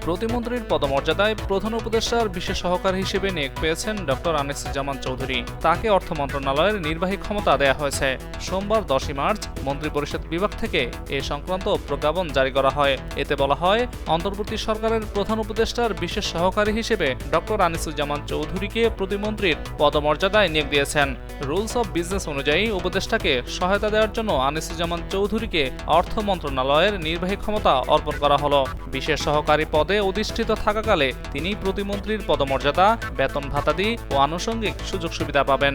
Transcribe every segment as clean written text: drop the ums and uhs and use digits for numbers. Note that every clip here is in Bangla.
প্রতিমন্ত্রীর পদমর্যাদায় প্রধান উপদেষ্টার বিশেষ সহকারী হিসেবে নিয়োগ পেয়েছেন ডক্টর আনিসুজ্জামান চৌধুরী। তাকে অর্থ মন্ত্রণালয়ের নির্বাহী ক্ষমতা দেয়া হয়েছে। সোমবার 10 মার্চ মন্ত্রিপরিষদ বিভাগ থেকে এ সংক্রান্ত প্রজ্ঞাপন জারি করা হয়। এতে বলা হয়, অন্তর্বর্তী সরকারের প্রধান উপদেষ্টার বিশেষ সহকারী হিসেবে ডক্টর আনিসুজ্জামান চৌধুরীকে প্রতিমন্ত্রীর পদমর্যাদায় নিয়োগ দিয়েছেন। রুলস অব বিজনেস অনুযায়ী উপদেষ্টাকে সহায়তা দেওয়ার জন্য আনিসুজ্জামান চৌধুরীকে অর্থ মন্ত্রণালয়ের নির্বাহী ক্ষমতা অর্পণ করা হলো। বিশেষ সহকারী পদে অধিষ্ঠিত থাকাকালে তিনি প্রতিমন্ত্রীর পদমর্যাদা, বেতন ভাতাদি ও আনুষঙ্গিক সুযোগ সুবিধা পাবেন।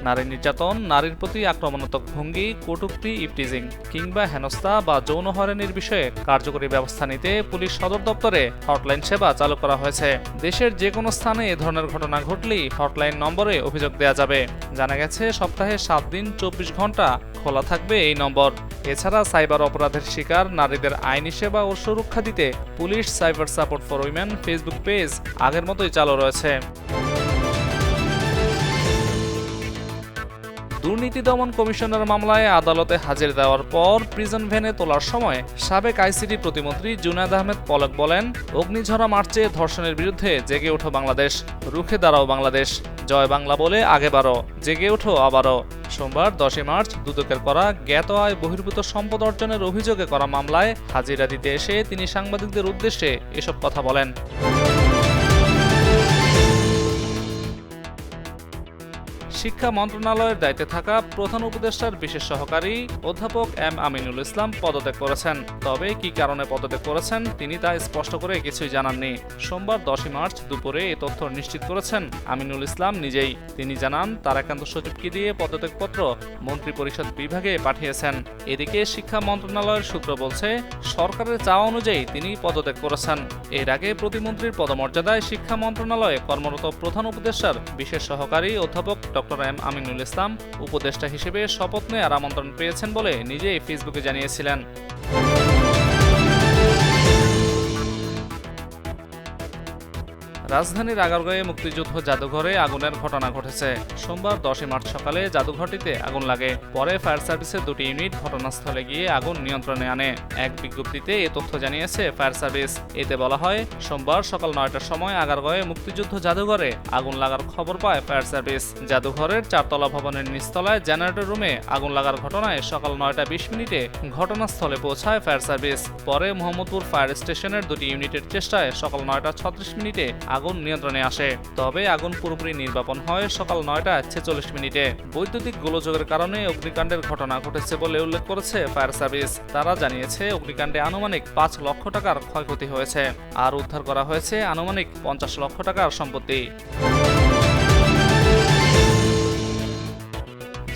নারী নির্যাতন, নারীর প্রতি আক্রমণাত্মক ভঙ্গি, কটূক্তি, ইভটিজিং কিংবা হেনস্থা বা যৌন হয়রানির বিষয়ে কার্যকরী ব্যবস্থা নিতে পুলিশ সদর দপ্তরে হটলাইন সেবা চালু করা হয়েছে। দেশের যে কোনো স্থানে এ ধরনের ঘটনা ঘটলেই হটলাইন নম্বরে অভিযোগ দেওয়া যাবে। জানা গেছে, সপ্তাহে 7 দিন 24 ঘন্টা খোলা থাকবে এই নম্বর। এছাড়া সাইবার অপরাধের শিকার নারীদের আইনি সেবা ও সুরক্ষা দিতে police cyber support for women Facebook page আগের মতোই চালু রয়েছে। দুর্নীতি দমন কমিশনের মামলায় আদালতে হাজির দেওয়ার পর প্রিজন ভ্যানে তোলার সময় সাবেক আইসিটি প্রতিমন্ত্রী জুনায়েদ আহমেদ পলক বলেন, অগ্নিঝরা মার্চে ধর্ষণের বিরুদ্ধে জেগে ওঠো বাংলাদেশ, রুখে দাঁড়াও বাংলাদেশ, জয় বাংলা বলে আগে বাড়ো, জেগে ওঠো আবারও। সোমবার 10 মার্চ দুদকের করা জ্ঞাত আয় বহির্ভূত সম্পদ অর্জনের অভিযোগে করা মামলায় হাজিরা দিতে এসে তিনি সাংবাদিকদের উদ্দেশ্যে এসব কথা বলেন। শিক্ষা মন্ত্রণালয়ের দায়িত্বে থাকা প্রধান উপদেষ্টার বিশেষ সহকারী অধ্যাপক এম আমিনুল ইসলাম পদত্যাগ করেছেন। তবে কি কারণে পদত্যাগ করেছেন তিনি তা স্পষ্ট করে কিছুই জানাননি। সোমবার 10 মার্চ দুপুরে এ তথ্য নিশ্চিত করেছেন আমিনুল ইসলাম নিজেই। তিনি জানান, তার একান্ত সচিবকে দিয়ে পদত্যাগপত্র মন্ত্রিপরিষদ বিভাগে পাঠিয়েছেন। এদিকে শিক্ষা মন্ত্রণালয়ের সূত্র বলছে, সরকারের চাওয়া অনুযায়ী তিনি পদত্যাগ করেছেন। এর আগে প্রতিমন্ত্রীর পদমর্যাদায় শিক্ষা মন্ত্রণালয়ে কর্মরত প্রধান উপদেষ্টার বিশেষ সহকারী অধ্যাপক ডক্টর এম আমিনুল ইসলাম উপদেষ্টা হিসেবে শপথ নেওয়ার আমন্ত্রণ পেয়েছেন বলে নিজেই ফেসবুকে জানিয়েছিলেন। রাজধানীর আগারগাঁওয়ে মুক্তিযুদ্ধ জাদুঘরে আগুনের ঘটনা ঘটেছে। সোমবার 10 মার্চ সকালে জাদুঘরটিতে আগুন লাগে। পরে ফায়ার সার্ভিসের 2টি ইউনিট ঘটনাস্থলে গিয়ে আগুন নিয়ন্ত্রণে আনে। এক বিজ্ঞপ্তিতে এ তথ্য জানিয়েছে ফায়ার সার্ভিস। এতে বলা হয়, সোমবার সকাল 9টার সময় আগারগাঁওয়ে মুক্তিযুদ্ধ জাদুঘরে আগুন লাগার খবর পায় ফায়ার সার্ভিস। জাদুঘরের 4তলা ভবনের নিচতলায় জেনারেটর রুমে আগুন লাগার ঘটনায় সকাল 9টা 20 মিনিটে ঘটনাস্থলে পৌঁছায় ফায়ার সার্ভিস। পরে মোহাম্মদপুর ফায়ার স্টেশনের 2টি ইউনিটের চেষ্টায় সকাল 9টা 36 মিনিটে আগুন নিয়ন্ত্রণে আসে। তবে আগুন পুরোপুরি নির্বাপন হয় সকাল 9টা 46 মিনিটে। বৈদ্যুতিক গোলযোগের কারণে অগ্নিকাণ্ডের ঘটনা ঘটেছে বলে উল্লেখ করেছে ফায়ার সার্ভিস। তারা জানিয়েছে, অগ্নিকাণ্ডে আনুমানিক 5 লক্ষ টাকার ক্ষয়ক্ষতি হয়েছে আর উদ্ধার করা হয়েছে আনুমানিক 50 লক্ষ টাকার সম্পত্তি।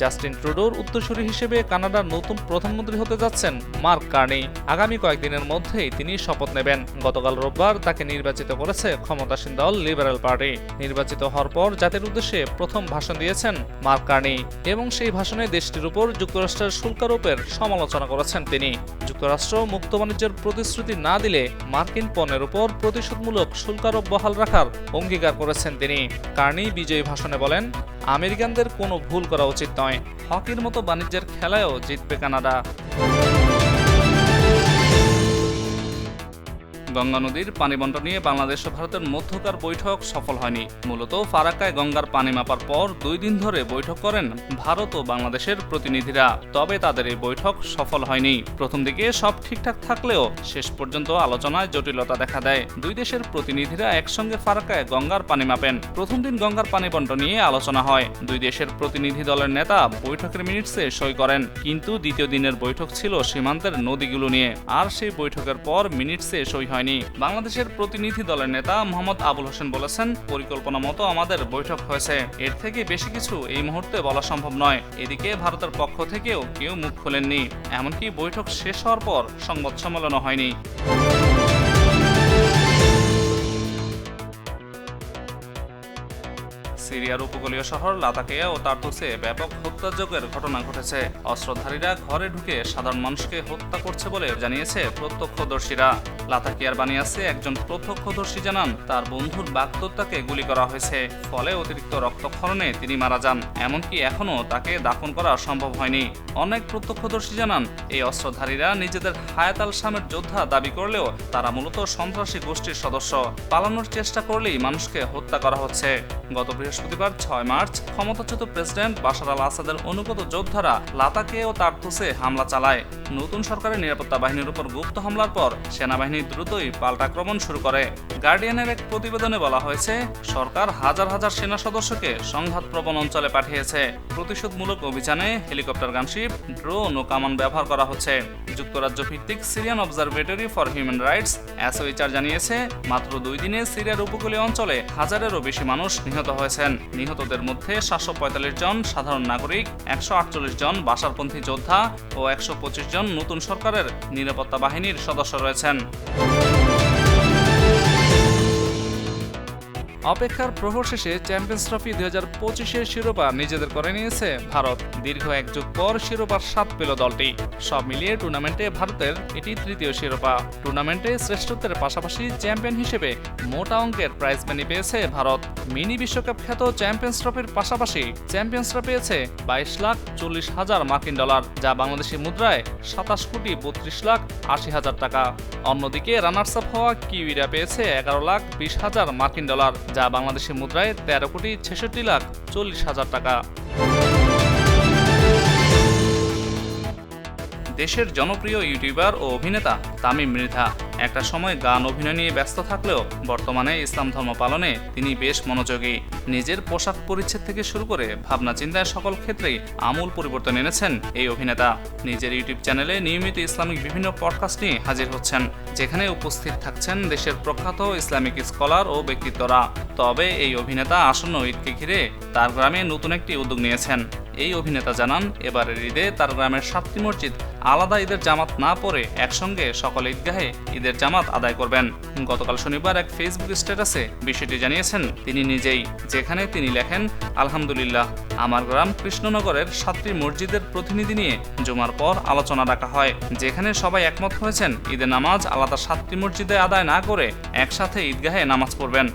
জাস্টিন ট্রুডোর উত্তরসূরি হিসেবে কানাডার নতুন প্রধানমন্ত্রী হতে যাচ্ছেন মার্ক কার্নি। আগামী কয়েকদিনের মধ্যেই তিনি শপথ নেবেন। গতকাল রোববার তাকে নির্বাচিত করেছে ক্ষমতাসীন দল লিবারেল পার্টি। নির্বাচিত হওয়ার পর জাতির উদ্দেশ্যে প্রথম ভাষণ দিয়েছেন মার্ক কার্নি এবং সেই ভাষণে দেশটির উপর যুক্তরাষ্ট্রের শুল্কারোপের সমালোচনা করেছেন তিনি। যুক্তরাষ্ট্র মুক্ত বাণিজ্যের প্রতিশ্রুতি না দিলে মার্কিন পণ্যের উপর প্রতিশোধমূলক শুল্কারোপ বহাল রাখার অঙ্গীকার করেছেন তিনি। কার্নি বিজয়ী ভাষণে বলেন, আমেরিকানদের কোনো ভুল করা উচিত নয়, হকির মতো বাণিজ্যের খেলায়ও জিতবে কানাডা। গঙ্গা নদীর পানি বন্টন নিয়ে বাংলাদেশ ও ভারতের মধ্যকার বৈঠক সফল হয়নি। মূলত ফারাক্কায় গঙ্গার পানি মাপার পর 2 দিন ধরে বৈঠক করেন ভারত ও বাংলাদেশের প্রতিনিধিরা। তবে তাদের এই বৈঠক সফল হয়নি। প্রথম দিকে সব ঠিকঠাক থাকলেও শেষ পর্যন্ত আলোচনায় জটিলতা দেখা দেয়। 2 দেশের প্রতিনিধিরা একসঙ্গে ফারাক্কায় গঙ্গার পানি মাপেন। প্রথম দিন গঙ্গার পানি বন্টন নিয়ে আলোচনা হয়। 2 দেশের প্রতিনিধি দলের নেতা বৈঠকের মিনিটসে সই করেন। কিন্তু দ্বিতীয় দিনের বৈঠক ছিল সীমান্তের নদীগুলো নিয়ে, আর সেই বৈঠকের পর মিনিটসে সই হয়নি। বাংলাদেশের প্রতিনিধি দলের নেতা মোহাম্মদ আবুল হোসেন বলেছেন, পরিকল্পনা মতো আমাদের বৈঠক হয়েছে, এর থেকে বেশি কিছু এই মুহূর্তে বলা সম্ভব নয়। এদিকে ভারতের পক্ষ থেকেও কেউ মুখ খোলেননি। এমনকি বৈঠক শেষ হওয়ার পর সংবাদ সম্মেলনও হয়নি। সিরিয়ার উপকূলীয় শহর লাতাকিয়া ও তার্তুসে ব্যাপক হত্যাযজ্ঞের ঘটনা ঘটেছে। অস্ত্রধারীরা ঘরে ঢুকে সাধারণ মানুষকে হত্যা করছে বলে জানিয়েছে প্রত্যক্ষদর্শীরা। লাতাকিয়ার বানিয়াসে একজন প্রত্যক্ষদর্শী জানান তার বন্ধুর বাগদত্তাকে গুলি করা হয়েছে, ফলে অতিরিক্ত রক্তক্ষরণে তিনি মারা যান। এমনকি এখনও তাকে দাফন করা সম্ভব হয়নি। অনেক প্রত্যক্ষদর্শী জানান এই অস্ত্রধারীরা নিজেদের হায়াত আল শামের যোদ্ধা দাবি করলেও তারা মূলত সন্ত্রাসী গোষ্ঠীর সদস্য। পালানোর চেষ্টা করলেই মানুষকে হত্যা করা হচ্ছে। গত বৃহস্পতিবার 6 মার্চ ক্ষমতাচ্যুত প্রেসিডেন্ট বাশার আল আসাদের অনুগত যোদ্ধারা লাতাকে ও তারতুসে হামলা চালায়। নতুন সরকারের নিরাপত্তা বাহিনীর উপর গুপ্ত হামলার পর সেনাবাহিনী দ্রুতই পাল্টা আক্রমণ শুরু করে। গার্ডিয়ানের এক প্রতিবেদনে বলা হয়েছে, সরকার হাজার হাজার সেনা সদস্যকে সংঘাতপ্রবণ অঞ্চলে পাঠিয়েছে। প্রতিশোধমূলক অভিযানে হেলিকপ্টার গানশিপ, ড্রোন ও কামান ব্যবহার করা হচ্ছে। যুক্তরাজ্য ভিত্তিক Syrian observatory for human rights SOHR জানিয়েছে, মাত্র 2 দিনে সিরিয়ার উপকূলীয় অঞ্চলে হাজারেরও বেশি মানুষ নিহত হয়েছেন। নিহতদের মধ্যে 745 জন সাধারণ নাগরিক, 148 জন বাশারপন্থী যোদ্ধা ও 125 জন নতুন সরকারের নিরাপত্তা বাহিনীর সদস্য রয়েছেন। অপেক্ষার প্রহর শেষে চ্যাম্পিয়ন্স ট্রফি 2025-এর শিরোপা নিজেদের করে নিয়েছে ভারত। দীর্ঘ 1 যুগ পর শিরোপার স্বাদ পেল দলটি। সব মিলিয়ে টুর্নামেন্টে ভারতের এটি তৃতীয় শিরোপা। টুর্নামেন্টে শ্রেষ্ঠত্বের পাশাপাশি চ্যাম্পিয়ন হিসেবে মোটা অঙ্কের প্রাইজ মানি পেয়েছে ভারত। মিনি বিশ্বকাপ খ্যাত চ্যাম্পিয়ন্স ট্রফির পাশাপাশি চ্যাম্পিয়ন্সরা পেয়েছে 22,40,000 মার্কিন ডলার, যা বাংলাদেশি মুদ্রায় 27,32,80,000 টাকা। অন্যদিকে রানার্স আপ হওয়া কিউইরা পেয়েছে 11,20,000 মার্কিন ডলার, যা বাংলাদেশি মুদ্রায় 13,66,40,000 টাকা। দেশের জনপ্রিয় ইউটিউবার ও অভিনেতা তামিম মৃধা একটা সময় গান অভিনয় নিয়ে ব্যস্ত থাকলেও বর্তমানে ইসলাম ধর্ম পালনে তিনি বেশ মনোযোগী। নিজের পোশাক পরিচ্ছদ থেকে শুরু করে ভাবনা চিন্তায় সকল ক্ষেত্রেই আমূল পরিবর্তন এনেছেন এই অভিনেতা। নিজের ইউটিউব চ্যানেলে নিয়মিত ইসলামিক বিভিন্ন পডকাস্ট নিয়ে হাজির হচ্ছেন, যেখানে উপস্থিত থাকছেন দেশের প্রখ্যাত ইসলামিক স্কলার ও ব্যক্তিত্বরা। তবে এই অভিনেতা আসন্ন ঈদকে ঘিরে তার গ্রামে নতুন একটি উদ্যোগ নিয়েছেন। এই অভিনেতা জানান, এবারের ঈদে তার গ্রামের 7টি মসজিদ আলাদা ঈদের জামাত না পড়ে একসঙ্গে সকল ঈদগাহে ঈদের জামাত আদায় করবেন। গতকাল শনিবার এক ফেসবুক স্ট্যাটাসে বিষয়টি জানিয়েছেন তিনি নিজেই, যেখানে তিনি লেখেন, আলহামদুলিল্লাহ, আমার গ্রাম কৃষ্ণনগরের 7টি মসজিদের প্রতিনিধি নিয়ে জুমার পর আলোচনা রাখা হয়, যেখানে সবাই একমত হয়েছেন ঈদের নামাজ আলাদা 7টি মসজিদে আদায় না করে একসাথে ঈদগাহে নামাজ পড়বেন।